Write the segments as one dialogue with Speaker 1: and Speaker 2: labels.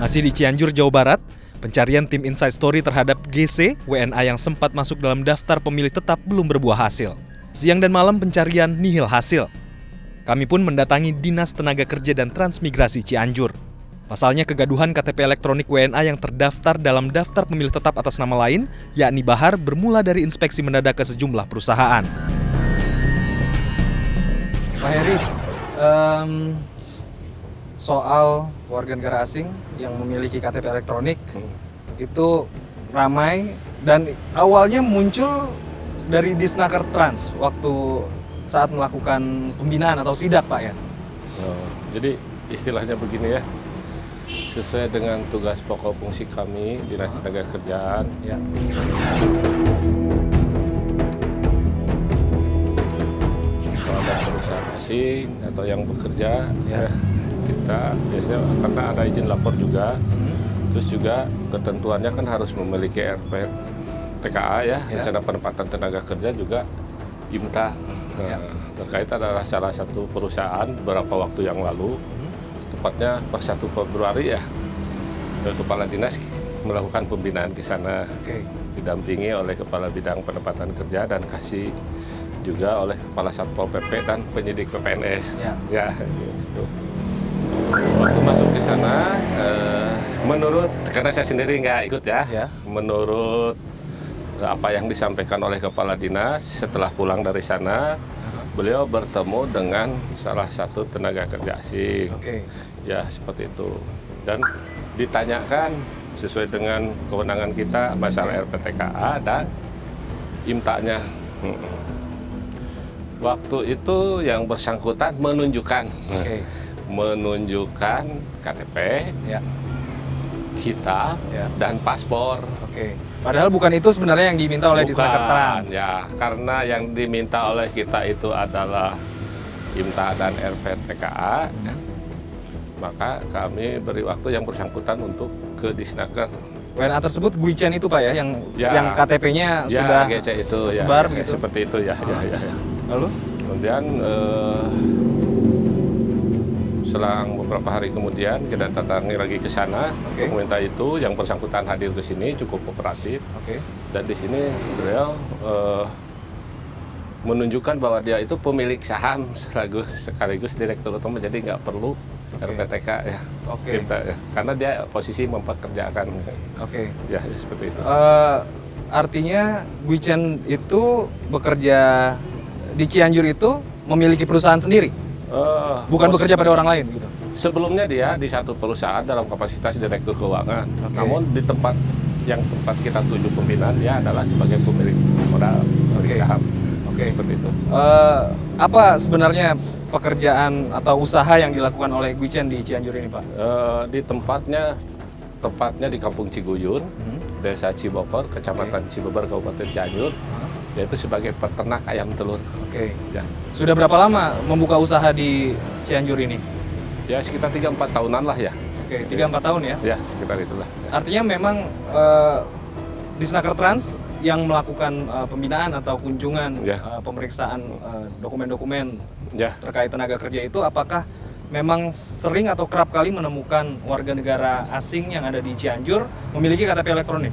Speaker 1: Masih di Cianjur, Jawa Barat, pencarian tim Inside Story terhadap GC, WNA yang sempat masuk dalam daftar pemilih tetap belum berbuah hasil. Siang dan malam pencarian nihil hasil. Kami pun mendatangi Dinas Tenaga Kerja dan Transmigrasi Cianjur. Pasalnya kegaduhan KTP elektronik WNA yang terdaftar dalam daftar pemilih tetap atas nama lain, yakni Bahar, bermula dari inspeksi mendadak ke sejumlah perusahaan.
Speaker 2: Pak Heri, soal warga negara asing yang memiliki KTP elektronik itu ramai dan awalnya muncul dari Disnaker Trans waktu saat melakukan pembinaan atau sidak, Pak ya.
Speaker 3: Jadi istilahnya begini ya, sesuai dengan tugas pokok fungsi kami Dinas Tenaga Kerjaan.
Speaker 2: Ya.
Speaker 3: Kalau ada perusahaan asing atau yang bekerja,
Speaker 2: Ya.
Speaker 3: kita biasanya karena ada izin lapor juga, terus juga ketentuannya kan harus memiliki RPTKA ya, rencana penempatan tenaga kerja juga IMTA. Terkait adalah salah satu perusahaan beberapa waktu yang lalu, tepatnya per 1 Februari ya, Kepala Dinas melakukan pembinaan di sana, didampingi oleh Kepala Bidang Penempatan Kerja dan kasih juga oleh Kepala Satpol PP dan penyidik PPNS. Ya, gitu. Waktu masuk ke sana, menurut, karena saya sendiri nggak ikut ya, menurut apa yang disampaikan oleh Kepala Dinas setelah pulang dari sana, beliau bertemu dengan salah satu tenaga kerja asing. Ya, seperti itu. Dan ditanyakan sesuai dengan kewenangan kita masalah RPTKA dan IMTA-nya. Waktu itu yang bersangkutan menunjukkan KTP, kitab, dan paspor.
Speaker 2: Padahal bukan itu sebenarnya yang diminta oleh Disnaker Trans.
Speaker 3: Ya, karena yang diminta oleh kita itu adalah IMTA dan RPTKA, maka kami beri waktu yang bersangkutan untuk ke Disnaker.
Speaker 2: WNA tersebut Guichen itu, Pak ya, yang KTP-nya sudah
Speaker 3: GC itu
Speaker 2: sebar
Speaker 3: ya,
Speaker 2: begitu.
Speaker 3: Seperti itu ya.
Speaker 2: Lalu?
Speaker 3: Kemudian selang beberapa hari kemudian kita datangi lagi ke sana, meminta itu yang bersangkutan hadir ke sini cukup kooperatif. Dan di sini beliau menunjukkan bahwa dia itu pemilik saham sekaligus direktur utama, jadi nggak perlu RPTK ya. Karena dia posisi mempekerjakan. Ya, seperti itu.
Speaker 2: Artinya Guichen itu bekerja di Cianjur itu memiliki perusahaan sendiri? Bukan bekerja pada orang lain gitu?
Speaker 3: Sebelumnya dia di satu perusahaan dalam kapasitas direktur keuangan. Namun di tempat kita tuju pembinaan, dia adalah sebagai pemilik modal, pemilik saham. Seperti itu.
Speaker 2: Apa sebenarnya pekerjaan atau usaha yang dilakukan oleh Guichen di Cianjur ini, Pak?
Speaker 3: Di tepatnya di Kampung Ciguyun, Desa Cibopor, Kecamatan Cibeber, Kabupaten Cianjur, yaitu sebagai peternak ayam telur. Ya.
Speaker 2: Sudah berapa lama membuka usaha di Cianjur ini?
Speaker 3: Ya, sekitar 3-4 tahunan lah ya.
Speaker 2: 3-4 tahun ya?
Speaker 3: Ya, sekitar itulah.
Speaker 2: Artinya memang Disnaker Trans yang melakukan pembinaan atau kunjungan pemeriksaan dokumen-dokumen terkait tenaga kerja itu, apakah memang sering atau kerap kali menemukan warga negara asing yang ada di Cianjur memiliki KTP elektronik?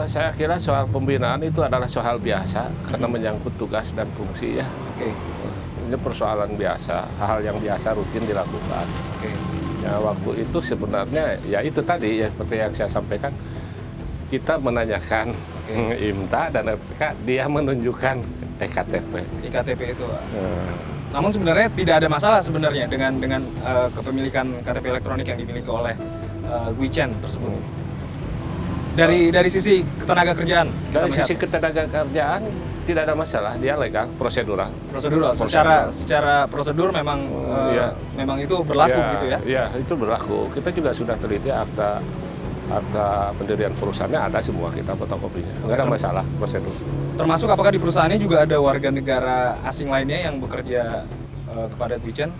Speaker 3: Saya kira soal pembinaan itu adalah soal biasa karena menyangkut tugas dan fungsi ya. Ini persoalan biasa, hal yang biasa rutin dilakukan. Ya, waktu itu sebenarnya ya itu tadi ya, seperti yang saya sampaikan, kita menanyakan IMTA dan RPTK, dia menunjukkan EKTP.
Speaker 2: IKTP itu. Namun sebenarnya tidak ada masalah sebenarnya dengan kepemilikan KTP elektronik yang dimiliki oleh Guichen tersebut. Dari sisi ketenaga kerjaan.
Speaker 3: Dari sisi ketenaga kerjaan tidak ada masalah, dia legal, prosedural.
Speaker 2: Secara prosedur memang memang itu berlaku gitu ya?
Speaker 3: Iya, itu berlaku. Kita juga sudah teliti akta pendirian perusahaannya, ada semua, kita fotokopinya. Nggak ada masalah prosedur.
Speaker 2: Termasuk apakah di perusahaannya juga ada warga negara asing lainnya yang bekerja kepada Guichen?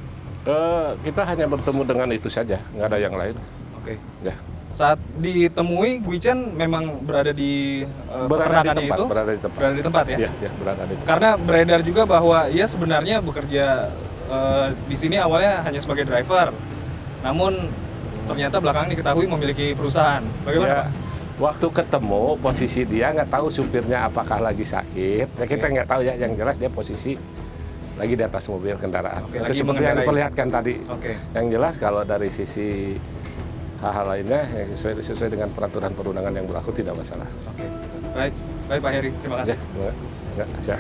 Speaker 3: Kita hanya bertemu dengan itu saja, nggak ada yang lain. Ya.
Speaker 2: Saat ditemui, Guichen memang berada di peternakannya itu? Berada di tempat ya?
Speaker 3: Iya, berada di tempat.
Speaker 2: Karena beredar juga bahwa ia sebenarnya bekerja di sini awalnya hanya sebagai driver. Namun ternyata belakangan diketahui memiliki perusahaan. Bagaimana,
Speaker 3: Ya,
Speaker 2: Pak?
Speaker 3: waktu ketemu posisi dia nggak tahu supirnya apakah lagi sakit. Ya, kita nggak tahu ya. Yang jelas dia posisi lagi di atas mobil kendaraan.
Speaker 2: Oke,
Speaker 3: Itu
Speaker 2: lagi
Speaker 3: seperti yang
Speaker 2: mengendarai.
Speaker 3: diperlihatkan tadi.
Speaker 2: Oke.
Speaker 3: Yang jelas kalau dari sisi hal-hal lainnya yang sesuai dengan peraturan perundangan yang berlaku tidak masalah.
Speaker 2: Oke. Baik, baik Pak Heri. Terima kasih.
Speaker 3: Ya.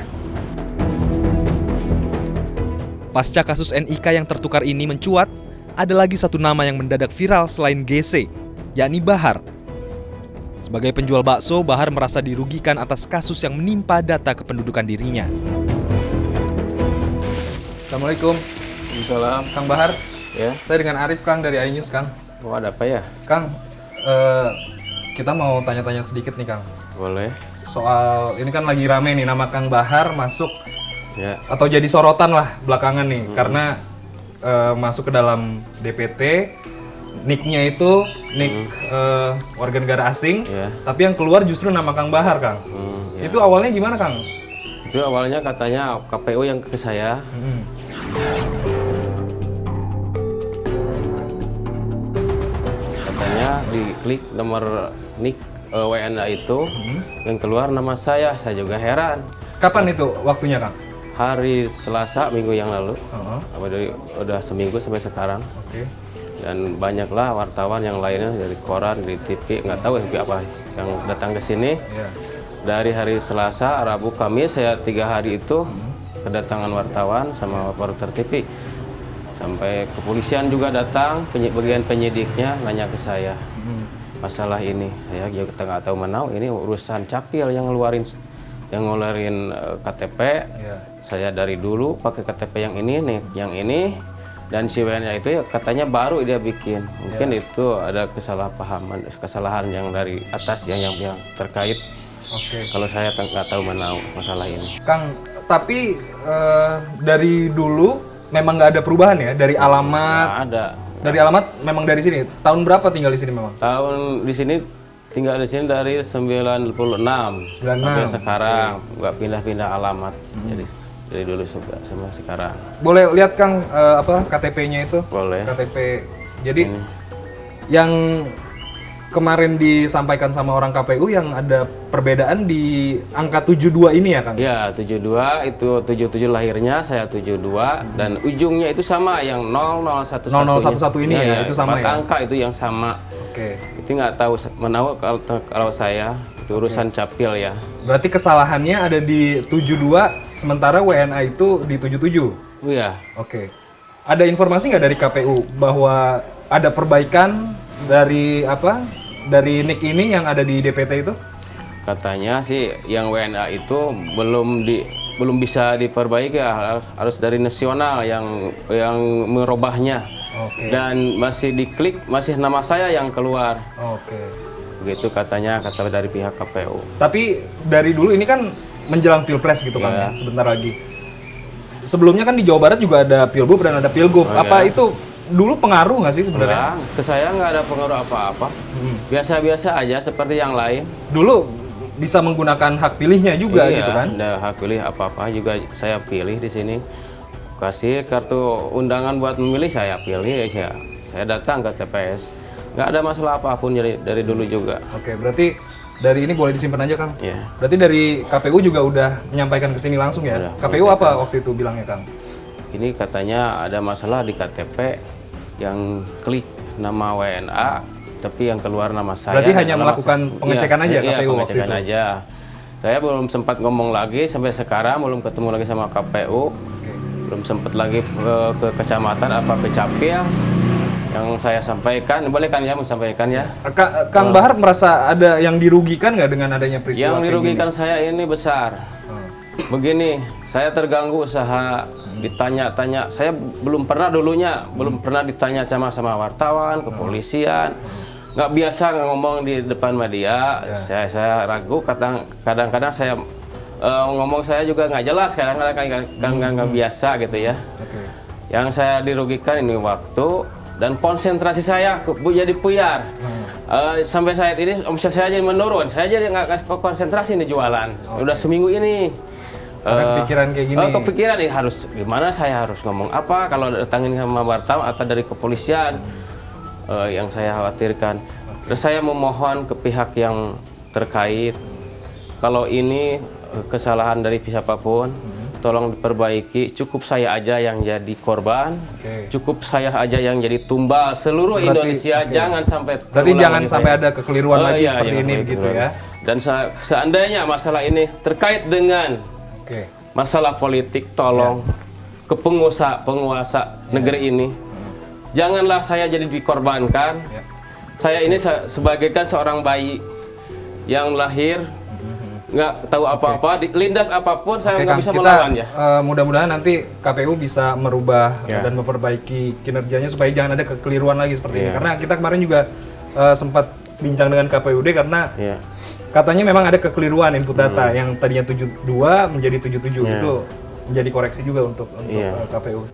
Speaker 1: Pasca kasus NIK yang tertukar ini mencuat, ada lagi satu nama yang mendadak viral selain GC, yakni Bahar. Sebagai penjual bakso, Bahar merasa dirugikan atas kasus yang menimpa data kependudukan dirinya.
Speaker 2: Assalamualaikum.
Speaker 4: Waalaikumsalam.
Speaker 2: Kang Bahar.
Speaker 4: Ya.
Speaker 2: Saya dengan Arif, Kang, dari iNews, Kang.
Speaker 4: Oh, ada apa ya?
Speaker 2: Kang, kita mau tanya-tanya sedikit nih, Kang.
Speaker 4: Boleh.
Speaker 2: Soal, ini kan lagi rame nih, nama Kang Bahar masuk
Speaker 4: Ya.
Speaker 2: atau jadi sorotan lah belakangan nih, karena masuk ke dalam DPT, nick-nya itu nick warga negara asing,
Speaker 4: Ya.
Speaker 2: tapi yang keluar justru nama Kang Bahar, Kang.
Speaker 4: Ya.
Speaker 2: Itu awalnya gimana, Kang?
Speaker 4: Itu awalnya katanya KPU yang ke saya. Katanya diklik nomor nick WNA itu, yang keluar nama saya juga heran.
Speaker 2: Kapan itu waktunya, Kang?
Speaker 4: Hari Selasa minggu yang lalu,
Speaker 2: Heeh.
Speaker 4: dari udah seminggu sampai sekarang.
Speaker 2: Oke.
Speaker 4: Dan banyaklah wartawan yang lainnya dari koran, dari TV, nggak tahu TV apa yang datang ke sini.
Speaker 2: Iya.
Speaker 4: Dari hari Selasa, Rabu, Kamis, saya 3 hari itu kedatangan wartawan sama reporter TV. Sampai kepolisian juga datang, bagian penyidiknya nanya ke saya masalah ini. Saya juga nggak tahu menau, ini urusan Capil yang ngeluarin KTP.
Speaker 2: Iya.
Speaker 4: Saya dari dulu pakai KTP yang ini nih, yang ini. Dan si WNA itu ya katanya baru dia bikin. Mungkin itu ada kesalahan yang dari atas yang terkait.
Speaker 2: Oke.
Speaker 4: Kalau saya nggak tahu menau masalah ini.
Speaker 2: Kang, tapi dari dulu memang nggak ada perubahan ya? Dari alamat,
Speaker 4: Nggak ada.
Speaker 2: dari alamat memang dari sini. Tahun berapa tinggal di sini memang?
Speaker 4: Tahun di sini tinggal di sini dari 96 sampai sekarang, nggak pindah-pindah alamat. Jadi dari dulu sampai sekarang.
Speaker 2: Boleh lihat, Kang, KTP-nya itu?
Speaker 4: Boleh.
Speaker 2: KTP. Jadi yang kemarin disampaikan sama orang KPU yang ada perbedaan di angka 72 ini ya, Kang?
Speaker 4: Ya, 72 itu 77 lahirnya, saya 72 dan ujungnya itu sama yang 0011.
Speaker 2: 0011 ini ya, itu sama ya?
Speaker 4: Angka itu yang sama.
Speaker 2: Oke.
Speaker 4: Itu nggak tahu menau kalau saya itu urusan Capil ya.
Speaker 2: Berarti kesalahannya ada di 72, sementara WNA itu di 77?
Speaker 4: Iya.
Speaker 2: Oke. Ada informasi nggak dari KPU bahwa ada perbaikan dari dari nick ini yang ada di DPT itu?
Speaker 4: Katanya sih yang WNA itu belum bisa diperbaiki, harus dari nasional yang merubahnya.
Speaker 2: Oke.
Speaker 4: Dan masih diklik, masih nama saya yang keluar.
Speaker 2: Oke.
Speaker 4: Begitu katanya, kata dari pihak KPU.
Speaker 2: Tapi dari dulu ini kan menjelang Pilpres gitu, Kang, ya, sebentar lagi. Sebelumnya kan di Jawa Barat juga ada Pilbub dan ada Pilgub. Apa itu dulu pengaruh nggak sih sebenarnya?
Speaker 4: Enggak, ke saya nggak ada pengaruh apa-apa. Biasa-biasa aja seperti yang lain.
Speaker 2: Dulu bisa menggunakan hak pilihnya juga gitu kan?
Speaker 4: Ada hak pilih apa-apa juga saya pilih di sini. Kasih kartu undangan buat memilih, saya pilih, saya datang ke TPS. Nggak ada masalah apapun dari dulu juga.
Speaker 2: Oke, berarti dari ini boleh disimpan aja, Kang?
Speaker 4: Iya.
Speaker 2: Berarti dari KPU juga udah menyampaikan ke sini langsung ya?
Speaker 4: Udah,
Speaker 2: KPU apa waktu itu bilangnya, Kang?
Speaker 4: Ini katanya ada masalah di KTP yang klik nama WNA, tapi yang keluar nama saya.
Speaker 2: Berarti hanya melakukan pengecekan aja KPU waktu
Speaker 4: pengecekan
Speaker 2: itu?
Speaker 4: aja. Saya belum sempat ngomong lagi sampai sekarang, belum ketemu lagi sama KPU. Belum sempat lagi ke kecamatan apa ke Capil yang saya sampaikan. Boleh kan ya menyampaikan ya?
Speaker 2: Kang Bahar merasa ada yang dirugikan nggak dengan adanya peristiwa
Speaker 4: Yang
Speaker 2: kayak
Speaker 4: dirugikan
Speaker 2: gini?
Speaker 4: saya ini besar. Begini, saya terganggu usaha, ditanya-tanya. Saya belum pernah ditanya sama wartawan, kepolisian. Nggak biasa ngomong di depan media. Saya ragu, kadang-kadang saya ngomong saya juga nggak jelas, kadang-kadang nggak biasa gitu ya. Yang saya dirugikan ini waktu dan konsentrasi saya jadi puyar. Sampai saat ini omset saya jadi menurun. Saya jadi nggak konsentrasi nih jualan. Udah seminggu ini.
Speaker 2: Karena kepikiran kayak gini.
Speaker 4: Kepikiran ini harus gimana, saya harus ngomong apa kalau datangin sama wartawan atau dari kepolisian. yang saya khawatirkan. Dan saya memohon ke pihak yang terkait, kalau ini kesalahan dari siapapun, tolong diperbaiki. Cukup saya aja yang jadi korban, cukup saya aja yang jadi tumbal seluruh Indonesia. Jangan sampai
Speaker 2: berarti jangan sampai ada kekeliruan lagi seperti ini begitu ya.
Speaker 4: Dan seandainya masalah ini terkait dengan masalah politik, tolong ke penguasa negeri ini, janganlah saya jadi dikorbankan. Saya ini sebagai kan seorang bayi yang lahir, nggak tahu apa-apa, lindas apapun saya nggak bisa melawan ya.
Speaker 2: Mudah-mudahan nanti KPU bisa merubah dan memperbaiki kinerjanya supaya jangan ada kekeliruan lagi seperti ini. Karena kita kemarin juga sempat bincang dengan KPUD karena katanya memang ada kekeliruan input data yang tadinya 72 menjadi 77 itu menjadi koreksi juga untuk KPU.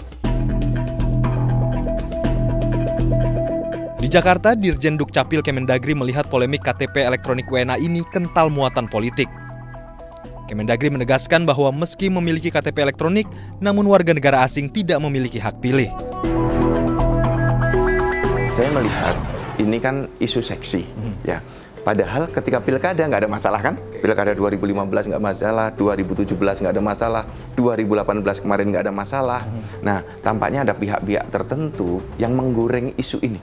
Speaker 1: Di Jakarta, Dirjen Dukcapil Kemendagri melihat polemik KTP elektronik WNA ini kental muatan politik. Kemendagri menegaskan bahwa meski memiliki KTP elektronik, namun warga negara asing tidak memiliki hak pilih.
Speaker 5: Saya melihat ini kan isu seksi, ya. Padahal ketika pilkada nggak ada masalah kan? Pilkada 2015 nggak masalah, 2017 nggak ada masalah, 2018 kemarin nggak ada masalah. Nah, tampaknya ada pihak-pihak tertentu yang menggoreng isu ini.